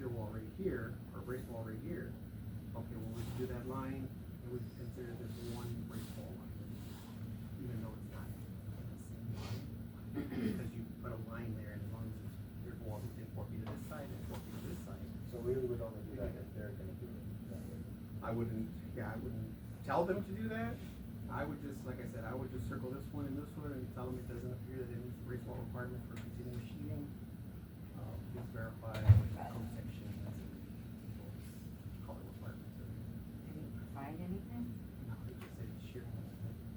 cedar wall right here, or brace wall right here, okay, well, we can do that line, and we can consider this one brace wall line, even though it's not the same line, because you put a line there, and as long as your wall is within 4 feet of this side and 4 feet of this side. So we would only do that if they're gonna do it that way. I wouldn't tell them to do that. I would just, like I said, I would just circle this one and this one and tell them it doesn't appear that it meets the brace wall requirement for continuous sheathing. Please verify code section, color requirements. Did he provide anything? No, they just said shearing.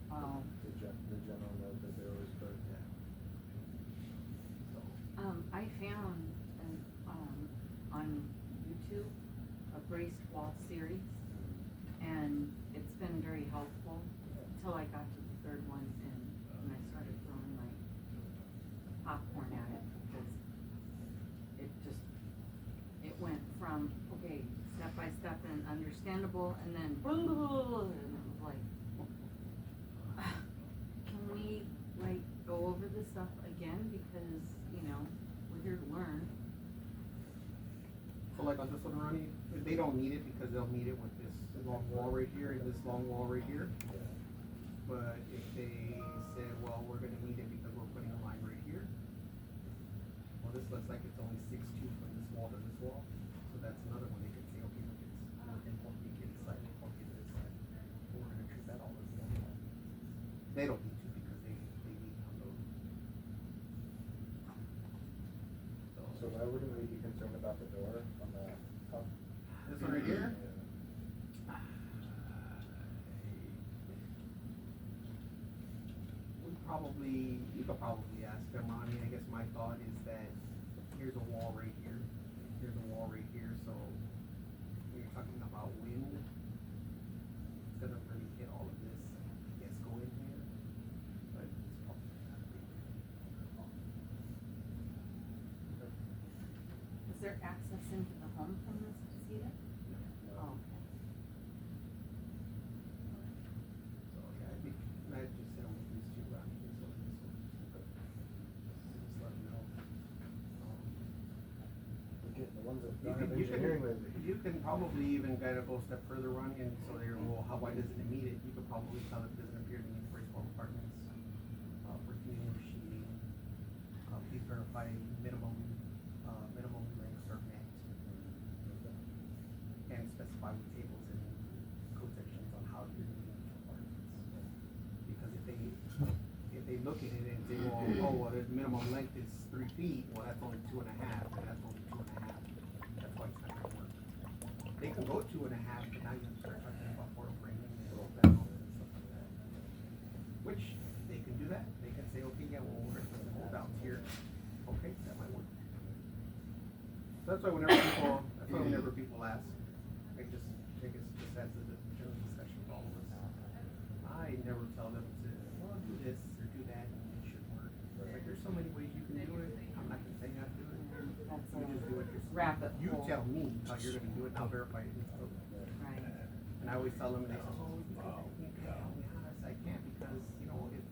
The general note that there was, but Yeah. So, I found on YouTube a braced wall series, and it's been very helpful until I got to the third one and I started throwing like popcorn at it because it went from okay, step by step and understandable, and then and it was like, can we like go over this stuff again, because we're here to learn. so like on this one, Ronnie, they don't need it because they'll need it with this long wall right here and this long wall right here. But if they said, well, we're gonna need it because we're putting a line right here, well, this looks like it's only 6'2" from this wall to this wall, so that's another one they could say, okay, look, it's within 4 feet to this side, 4 feet to this side. We're gonna treat that all as one wall. They don't need to because they need to unload. so why wouldn't we be concerned about the door on the top? This one right here? Yeah. You could probably ask them, Ronnie. I guess my thought is that here's a wall right here, here's a wall right here, so when you're talking about wind, it's gonna really hit all of this, I guess, go in here, but it's probably not a big deal. Is there access into the home from this casita? Oh, okay. So, yeah, I think, I just sit on with these two around here, so this one, just let them know. The ones that You don't have can, engineering with you can probably even kind of go a step further, Ronnie, and so they're, well, why doesn't it meet it? You could probably tell it doesn't appear to meet the brace wall requirements, for continuous sheathing. Please verify minimum lengths are met. And specify with tables and code sections on how you're meeting these requirements. Because if they look at it and say, well, the minimum length is 3 feet, well, that's only 2.5, and that's only 2.5. That's why it's not gonna work. They can go 2.5, but now you have to start talking about portal framing and roll down and stuff like that. Which, they can do that. They can say, okay, yeah, well, we're gonna put some hold downs here. Okay, that might work. So that's why whenever people ask, I think it's just as a general discussion with all of us. I never tell them to, well, do this or do that, and it should work. Like, there's so many ways you can do it. I'm not gonna tell you how to do it. That's You just do it yourself. rabbit You hole. tell me how you're gonna do it, and I'll verify it in the code. Right. And I always tell them, and they say, oh, you can't tell me how. I say, I can't because, if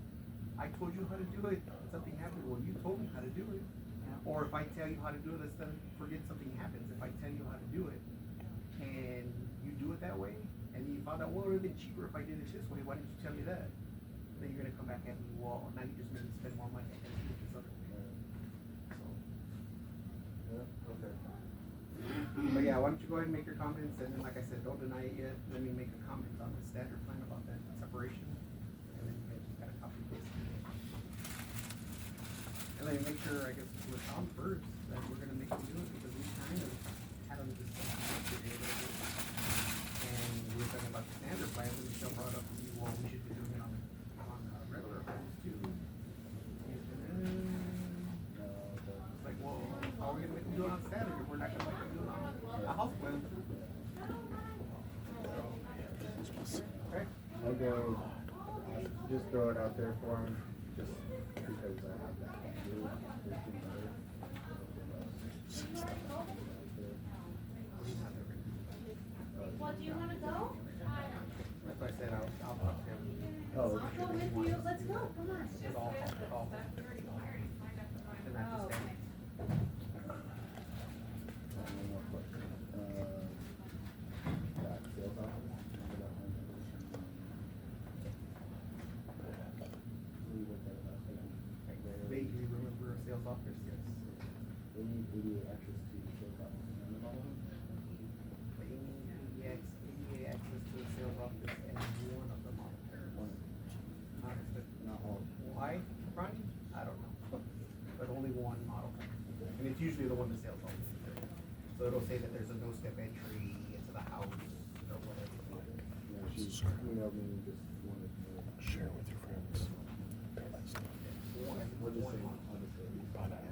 I told you how to do it, something happened, well, you told me how to do it. Yeah. Or if I tell you how to do it, let's then forget something happens. If I tell you how to do it, and you do it that way, and you found out, well, it would have been cheaper if I did it this way, why didn't you tell me that? Then you're gonna come back at me, well, now you just made me spend more money, I gotta do it this other way. So, Yeah, okay. but yeah, why don't you go ahead and make your comments, and then, like I said, don't deny it yet, let me make a comment on the standard plan about that separation, and then you can just kind of copy paste it. And let me make sure, I guess, with Tom first, that we're gonna make him do it, because we kind of had him just yesterday a little bit. And we were talking about the standard plans, and Michelle brought up to me, well, we should be doing it on regular plans too. It's like, well, how are we gonna make them do it on standard if we're not gonna make them do it on a house plan? Okay? I'll go, just throw it out there for him, just because I have that. Well, do you wanna go? That's why I said I'll talk to him. Oh, I'll go with you, let's go, come on. It's all. And not just him. sales office, yes. They need ADA access to the sales office. They need ADA access to the sales office and one of the model pairs. Not Not all. why, Ronnie? I don't know. But only one model pair. And it's usually the one the sales office is doing. So it'll say that there's a no-step entry into the house or whatever. Yeah, she emailed me and just wanted to Share with your friends. One, We'll just one say, model. I'll just say. Find out